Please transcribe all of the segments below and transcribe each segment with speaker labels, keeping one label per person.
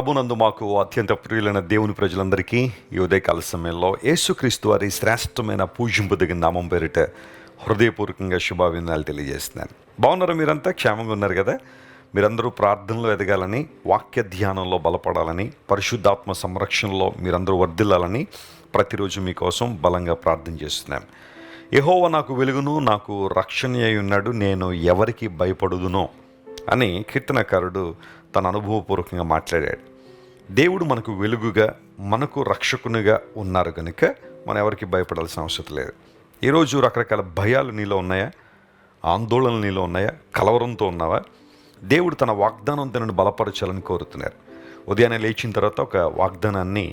Speaker 1: ప్రభునందు మాకు అత్యంత ప్రియులైన దేవుని ప్రజలందరికీ ఈ ఉదయకాల సమయంలో యేసుక్రీస్తు వారి శ్రేష్టమైన పూజింపుదగిన నామం పేరిట హృదయపూర్వకంగా శుభాభినందనాలు తెలియజేస్తున్నాను. బాగున్నారా? మీరంతా క్షేమంగా ఉన్నారు కదా? మీరందరూ ప్రార్థనలో ఎదగాలని, వాక్య ధ్యానంలో బలపడాలని, పరిశుద్ధాత్మ సంరక్షణలో మీరందరూ వర్ధిల్లాలని ప్రతిరోజు మీకోసం బలంగా ప్రార్థన చేస్తున్నాను. యెహోవా నాకు వెలుగును, నాకు రక్షణ అయి ఉన్నాడు, నేను ఎవరికి భయపడుదునో అని కీర్తనకారుడు తన అనుభవపూర్వకంగా మాట్లాడాడు. దేవుడు మనకు వెలుగుగా, మనకు రక్షకునిగా ఉన్నారు కనుక మనం ఎవరికి భయపడాల్సిన అవసరం లేదు. ఈరోజు రకరకాల భయాలు నీలో ఉన్నాయా? ఆందోళనలు నీలో ఉన్నాయా? కలవరంతో ఉన్నావా? దేవుడు తన వాగ్దానం తనను బలపరచాలని కోరుతున్నారు. ఉదయాన్నే లేచిన తర్వాత ఒక వాగ్దానాన్ని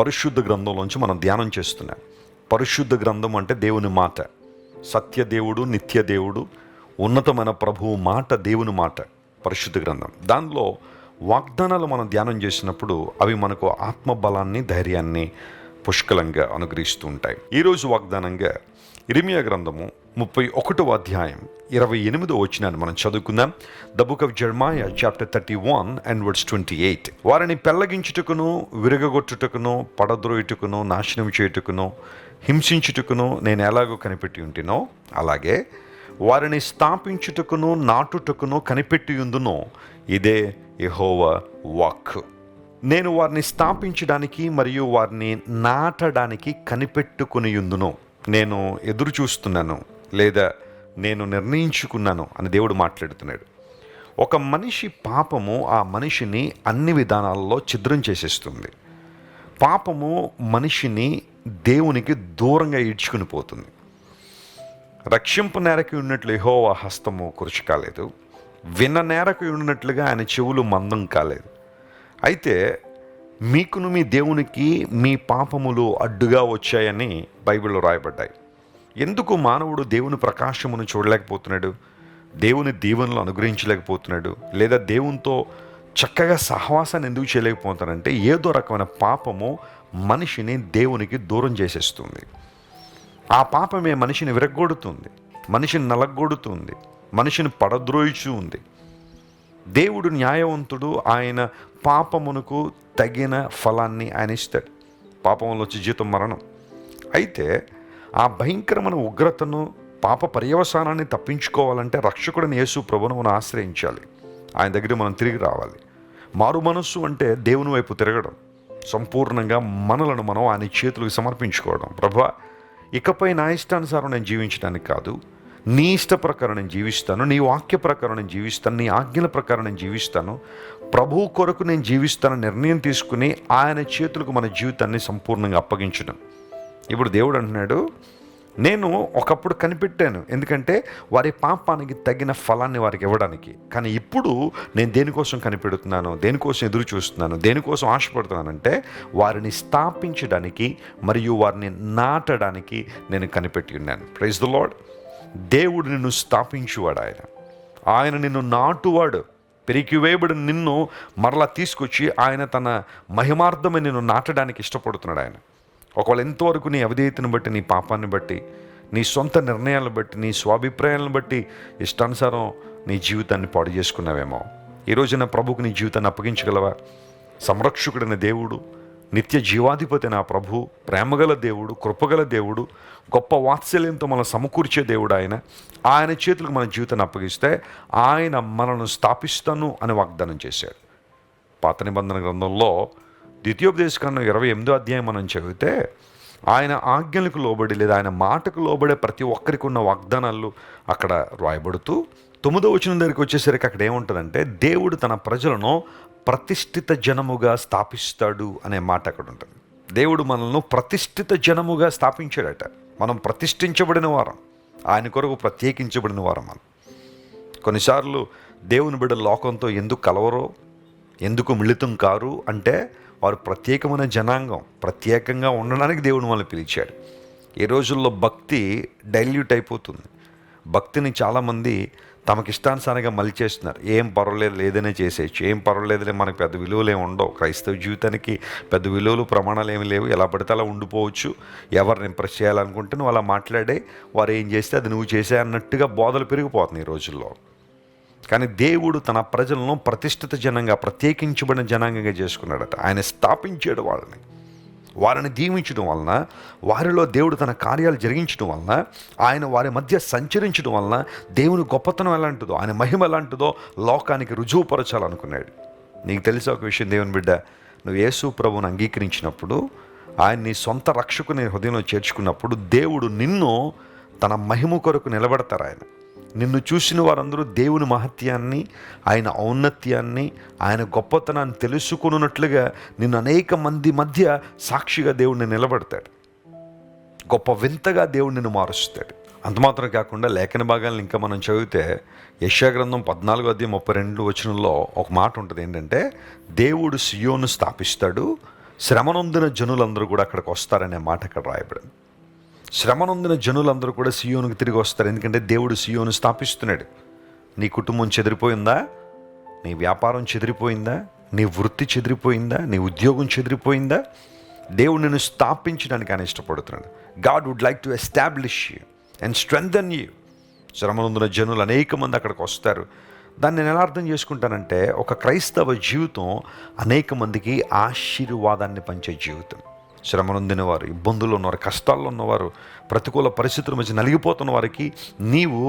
Speaker 1: పరిశుద్ధ గ్రంథంలోంచి మనం ధ్యానం చేస్తున్నాం. పరిశుద్ధ గ్రంథం అంటే దేవుని మాట, సత్యదేవుడు, నిత్య దేవుడు, ఉన్నతమైన ప్రభువు మాట, దేవుని మాట పరిశుద్ధ గ్రంథం. దానిలో వాగ్దానాలు మనం ధ్యానం చేసినప్పుడు అవి మనకు ఆత్మబలాన్ని, ధైర్యాన్ని పుష్కలంగా అనుగ్రహిస్తూ ఉంటాయి. ఈరోజు వాగ్దానంగా ఇర్మీయా గ్రంథము 31వ అధ్యాయం 28వ వచనాన్ని మనం చదువుకుందాం. The book of Jeremiah chapter 31 and verse 28. వారిని పెళ్లగించుటకును, విరగగొట్టుటకును, పడద్రోయుటకును, నాశనం చేయుటకును, హింసించుటకును నేను ఎలాగో కనిపెట్టి ఉంటినో, అలాగే వారిని స్థాపించుటకును, నాటుటకును కనిపెట్టి ఉందునో, ఇదే యెహోవా వాక్కు. నేను వారిని స్థాపించడానికి మరియు వారిని నాటడానికి కనిపెట్టుకుని ఉందును. నేను ఎదురు చూస్తున్నాను, లేదా నేను నిర్ణయించుకున్నాను అని దేవుడు మాట్లాడుతున్నాడు. ఒక మనిషి పాపము ఆ మనిషిని అన్ని విధానాల్లో ఛిద్రం చేసేస్తుంది. పాపము మనిషిని దేవునికి దూరంగా ఈడ్చుకుని పోతుంది. రక్షింపు నేరకు ఉన్నట్లు యెహోవా హస్తము కురుచు కాలేదు, విన్న నేరకు ఉన్నట్లుగా ఆయన చెవులు మందం కాలేదు. అయితే మీకును మీ దేవునికి మీ పాపములు అడ్డుగా వచ్చాయని బైబిల్లో రాయబడ్డాయి. ఎందుకు మానవుడు దేవుని ప్రకాశమును చూడలేకపోతున్నాడు? దేవుని దీవెనలు అనుగ్రహించలేకపోతున్నాడు? లేదా దేవునితో చక్కగా సహవాసాన్ని ఎందుకు చేయలేకపోతానంటే ఏదో రకమైన పాపము మనిషిని దేవునికి దూరం చేసేస్తుంది. ఆ పాపమే మనిషిని విరగ్గొడుతుంది, మనిషిని నలగొడుతుంది, మనిషిని పడద్రోయిచూ ఉంది. దేవుడు న్యాయవంతుడు. ఆయన పాపమునకు తగిన ఫలాన్ని ఆయన ఇస్తాడు. పాపంలో వచ్చి జీతం మరణం. అయితే ఆ భయంకరమైన ఉగ్రతను, పాప పర్యవసానాన్ని తప్పించుకోవాలంటే రక్షకుడిని యేసు ప్రభువును మనం ఆశ్రయించాలి. ఆయన దగ్గర మనం తిరిగి రావాలి. మారు మనస్సు అంటే దేవుని వైపు తిరగడం, సంపూర్ణంగా మనలను మనం ఆయన చేతులకు సమర్పించుకోవడం. ప్రభువా, ఇకపై నా ఇష్టానుసారం నేను జీవించడానికి కాదు, నీ ఇష్ట ప్రకారం నేను జీవిస్తాను, నీ వాక్య ప్రకారం నేను జీవిస్తాను, నీ ఆజ్ఞల ప్రకారం నేను జీవిస్తాను, ప్రభువు కొరకు నేను జీవిస్తాను నిర్ణయం తీసుకుని ఆయన చేతులకు మన జీవితాన్ని సంపూర్ణంగా అప్పగించడం. ఇప్పుడు దేవుడు అంటున్నాడు, నేను ఒకప్పుడు కనిపెట్టాను, ఎందుకంటే వారి పాపానికి తగిన ఫలాన్ని వారికి ఇవ్వడానికి. కానీ ఇప్పుడు నేను దేనికోసం కనిపెడుతున్నాను, దేనికోసం ఎదురు చూస్తున్నాను, దేనికోసం ఆశపడుతున్నానంటే వారిని స్థాపించడానికి మరియు వారిని నాటడానికి నేను కనిపెట్టి ఉన్నాను. Praise the lord. దేవుడు నిన్ను స్థాపించువాడు, ఆయన నిన్ను నాటువాడు. పెరికివేయబడిన నిన్ను మరలా తీసుకొచ్చి ఆయన తన మహిమార్థమై నిన్ను నాటడానికి ఇష్టపడుతున్నాడు ఆయన. ఒకవేళ ఎంతవరకు నీ అవిధేయతను బట్టి, నీ పాపాన్ని బట్టి, నీ సొంత నిర్ణయాలను బట్టి, నీ స్వాభిప్రాయాలను బట్టి ఇష్టానుసారం నీ జీవితాన్ని పాడు చేసుకున్నావేమో, ఈ రోజున ప్రభుకు నీ జీవితాన్ని అప్పగించగలవా? సంరక్షకుడైన దేవుడు, నిత్య జీవాధిపతి నా ప్రభు, ప్రేమగల దేవుడు, కృపగల దేవుడు, గొప్ప వాత్సల్యంతో మనం సమకూర్చే దేవుడు ఆయన చేతులకు మన జీవితాన్ని అప్పగిస్తే ఆయన మనను స్థాపిస్తాను అని వాగ్దానం చేశాడు. పాత నిబంధన గ్రంథంలో ద్వితీయోపదేశకాండం 28వ అధ్యాయం మనం చదివితే ఆయన ఆజ్ఞలకు లోబడి, లేదా ఆయన మాటకు లోబడే ప్రతి ఒక్కరికి ఉన్న వాగ్దానాలు అక్కడ రాయబడుతూ 9వ వచనం దగ్గరికి వచ్చేసరికి అక్కడ ఏముంటుందంటే దేవుడు తన ప్రజలను ప్రతిష్ఠిత జనముగా స్థాపిస్తాడు అనే మాట అక్కడ ఉంటుంది. దేవుడు మనల్ని ప్రతిష్ఠిత జనముగా స్థాపించాడట. మనం ప్రతిష్ఠించబడిన వారం, ఆయన కొరకు ప్రత్యేకించబడిన వారం మనం. కొన్నిసార్లు దేవుని బిడ్డ లోకంతో ఎందుకు కలవరో, ఎందుకు మిళితం కారు అంటే వారు ప్రత్యేకమైన జనాంగం, ప్రత్యేకంగా ఉండడానికి దేవుడు మనల్ని పిలిచాడు. ఈ రోజుల్లో భక్తి డైల్యూట్ అయిపోతుంది. భక్తిని చాలామంది తమకి ఇష్టానుసారంగా మలిచేస్తున్నారు. ఏం పర్వాలేదు, లేదనే చేసేయచ్చు, ఏం పర్వాలేదులే, మనకు పెద్ద విలువలు ఏమి ఉండవు, క్రైస్తవ జీవితానికి పెద్ద విలువలు ప్రమాణాలు ఏమి లేవు, ఎలా పడితే అలా ఉండిపోవచ్చు, ఎవరిని ఇంప్రెస్ చేయాలనుకుంటే నువ్వు అలా మాట్లాడే, వారు ఏం చేస్తే అది నువ్వు చేసే అన్నట్టుగా బోధలు పెరిగిపోతున్నాయి ఈ రోజుల్లో. కానీ దేవుడు తన ప్రజలను ప్రతిష్ఠిత జనంగా, ప్రత్యేకించబడిన జనాంగంగా చేసుకున్నాడట. ఆయన స్థాపించాడు వారిని దీవించడం వలన, వారిలో దేవుడు తన కార్యాలు జరిగించడం వలన, ఆయన వారి మధ్య సంచరించడం వలన దేవుని గొప్పతనం ఎలాంటిదో, ఆయన మహిమ ఎలాంటిదో లోకానికి రుజువుపరచాలనుకున్నాడు. నీకు తెలిసే ఒక విషయం, దేవుని బిడ్డ, నువ్వు యేసు ప్రభువుని అంగీకరించినప్పుడు, ఆయన నీ సొంత రక్షకుని హృదయంలో చేర్చుకున్నప్పుడు, దేవుడు నిన్ను తన మహిమ కొరకు నిలబడతారు. ఆయన నిన్ను చూసిన వారందరూ దేవుని మహత్యాన్ని, ఆయన ఔన్నత్యాన్ని, ఆయన గొప్పతనాన్ని తెలుసుకున్నట్లుగా నిన్ను అనేక మంది మధ్య సాక్షిగా దేవుడిని నిలబడతాడు. గొప్ప వింతగా దేవుడు నిన్ను మారుస్తాడు. అంత మాత్రం కాకుండా లేఖన భాగాలను ఇంకా మనం చదివితే యెషయా గ్రంథం 14:32 ఒక మాట ఉంటుంది. ఏంటంటే, దేవుడు సియోను స్థాపిస్తాడు, శ్రమనొందిన జనులందరూ కూడా అక్కడికి వస్తారనే మాట అక్కడ రాయబడింది. శ్రమనొందిన జనులందరూ కూడా సియోనుకు తిరిగి వస్తారు. ఎందుకంటే దేవుడు సియోను స్థాపిస్తున్నాడు. నీ కుటుంబం చెదిరిపోయిందా? నీ వ్యాపారం చెదిరిపోయిందా? నీ వృత్తి చెదిరిపోయిందా? నీ ఉద్యోగం చెదిరిపోయిందా? దేవుడు నిన్ను స్థాపించడానికి ఆయన ఇష్టపడుతున్నాడు. God would like to establish you and strengthen you. శ్రమనొందిన జనులు అనేక మంది అక్కడికి వస్తారు. దాన్ని నేను ఎలా అర్థం చేసుకుంటానంటే, ఒక క్రైస్తవ జీవితం అనేక మందికి ఆశీర్వాదాన్ని పంచే జీవితం. శ్రమనొందిన వారు, ఇబ్బందుల్లో ఉన్నవారు, కష్టాల్లో ఉన్నవారు, ప్రతికూల పరిస్థితుల మధ్య నలిగిపోతున్న వారికి నీవు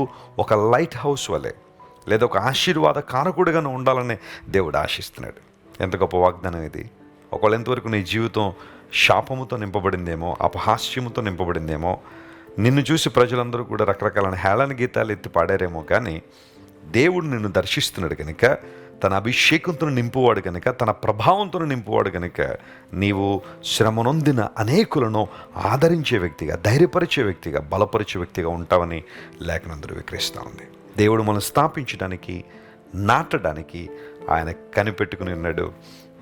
Speaker 1: ఒక లైట్ హౌస్ వలె, లేదా ఒక ఆశీర్వాద కారకుడిగానే ఉండాలని దేవుడు ఆశిస్తున్నాడు. ఎంత గొప్ప వాగ్దానం ఇది! ఒకవేళ ఎంతవరకు నీ జీవితం శాపముతో నింపబడిందేమో, అపహాస్యముతో నింపబడిందేమో, నిన్ను చూసి ప్రజలందరూ కూడా రకరకాల హేళన గీతాలు ఎత్తి పాడారేమో, కానీ దేవుడు నిన్ను దర్శిస్తున్నాడు కనుక, తన అభిషేకంతో నింపువాడు కనుక, తన ప్రభావంతో నింపువాడు కనుక, నీవు శ్రమనొందిన అనేకులను ఆదరించే వ్యక్తిగా, ధైర్యపరిచే వ్యక్తిగా, బలపరిచే వ్యక్తిగా ఉంటావని లేఖనం ధృవీకరిస్తూ ఉంది. దేవుడు మనం స్థాపించడానికి, నాటడానికి ఆయన కనిపెట్టుకుని ఉన్నాడు.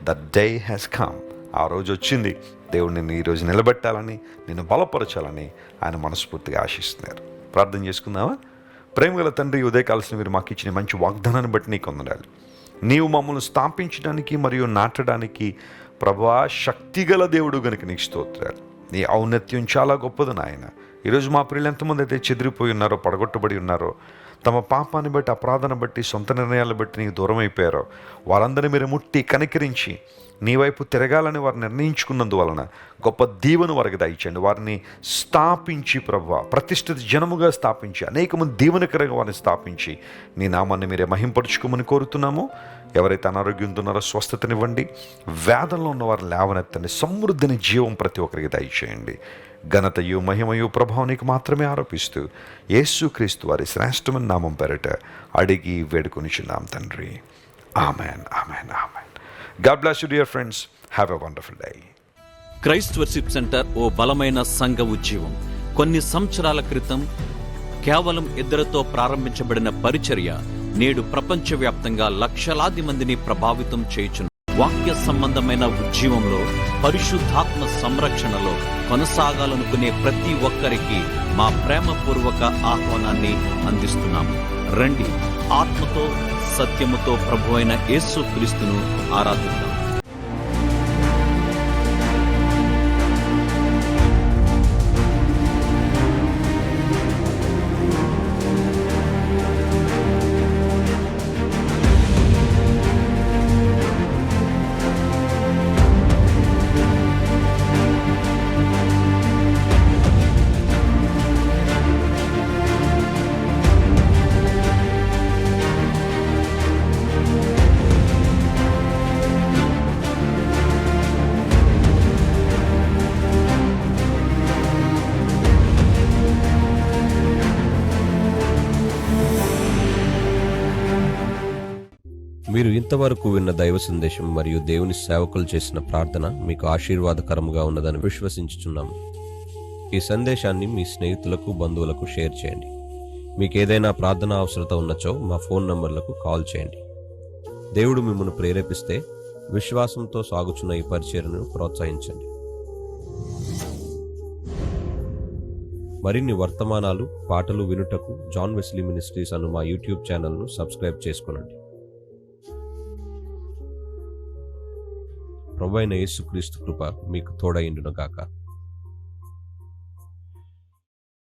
Speaker 1: The day has come. ఆ రోజు వచ్చింది. దేవుడు నిన్ను ఈరోజు నిలబెట్టాలని, నిన్ను బలపరచాలని ఆయన మనస్ఫూర్తిగా ఆశిస్తున్నారు. ప్రార్థన చేసుకుందామా? ప్రేమగల తండ్రి, ఉదయకాల్సిన మీరు మాకు ఇచ్చిన మంచి వాగ్దానాన్ని బట్టి నీకు వందనాలు. నీవు మమ్మల్ని స్థాపించడానికి మరియు నాటడానికి ప్రభువా శక్తిగల దేవుడు గనుక నీకు స్తోత్రాలు. నీ ఔన్నత్యం చాలా గొప్పది నాయన. ఈరోజు మా ప్రియులు ఎంతమంది అయితే చెదిరిపోయి ఉన్నారో, పడగొట్టబడి ఉన్నారో, తమ పాపాన్ని బట్టి, అపరాధాన్ని బట్టి, సొంత నిర్ణయాలను బట్టి నీకు దూరం అయిపోయారో, వారందరినీ మీరు ముట్టి కనికరించి నీ వైపు తిరగాలని వారు నిర్ణయించుకున్నందువలన గొప్ప దీవెను వారికి దయచేయండి. వారిని స్థాపించి ప్రభువా, ప్రతిష్ఠిత జనముగా స్థాపించి, అనేక మంది దీవెనకరంగా వారిని స్థాపించి నీ నామాన్ని మీరే మహింపరుచుకోమని కోరుతున్నాము. ఎవరైతే అనారోగ్యంతో ఉన్నారో స్వస్థతనివ్వండి, వేదనలో ఉన్న వారిని లేవనెత్తండి, సమృద్ధిని జీవం ప్రతి ఒక్కరికి దయచేయండి. ఘనతయు మహిమయు ప్రభావం నీకు మాత్రమే ఆరోపిస్తూ యేసుక్రీస్తు వారి శ్రేష్టమైన నామం పేరిట అడిగి వేడుకొనిచున్నాం తండ్రి. Amen, amen, amen. God bless you, dear friends. Have a wonderful day.
Speaker 2: Christ worship centre ఓ బలమైన సంఘ ఉజ్జీవం. కొన్ని సంవత్సరాల క్రితం కేవలం 2 ప్రారంభించబడిన పరిచర్య నేడు ప్రపంచవ్యాప్తంగా లక్షలాది మందిని ప్రభావితం చేయుచున్న వాక్య సంబంధమైన ఉజ్జీవంలో, పరిశుద్ధాత్మ సంరక్షణలో కొనసాగాలనుకునే ప్రతి ఒక్కరికి మా ప్రేమపూర్వక ఆహ్వానాన్ని అందిస్తున్నాము. రండి, ఆత్మతో సత్యముతో ప్రభువైన యేసుక్రీస్తును ఆరాధిద్దాం.
Speaker 3: మీరు ఇంతవరకు విన్న దైవ సందేశం మరియు దేవుని సేవకులు చేసిన ప్రార్థన మీకు ఆశీర్వాదకరముగా ఉన్నదని విశ్వసించుచున్నాము. ఈ సందేశాన్ని మీ స్నేహితులకు, బంధువులకు షేర్ చేయండి. మీకు ఏదైనా ప్రార్థన అవసరత ఉన్నచో మా ఫోన్ నంబర్లకు కాల్ చేయండి. దేవుడు మిమ్మల్ని ప్రేరేపిస్తే విశ్వాసంతో సాగుచున్న ఈ పరిచర్యను ప్రోత్సహించండి. మరిన్ని వర్తమానాలు, పాటలు వినుటకు జాన్ వెస్లీ మినిస్ట్రీస్ అను మా యూట్యూబ్ ఛానల్ను సబ్స్క్రైబ్ చేసుకొనండి. ప్రభువైన యేసుక్రీస్తు కృప మీకు తోడైండును గాక.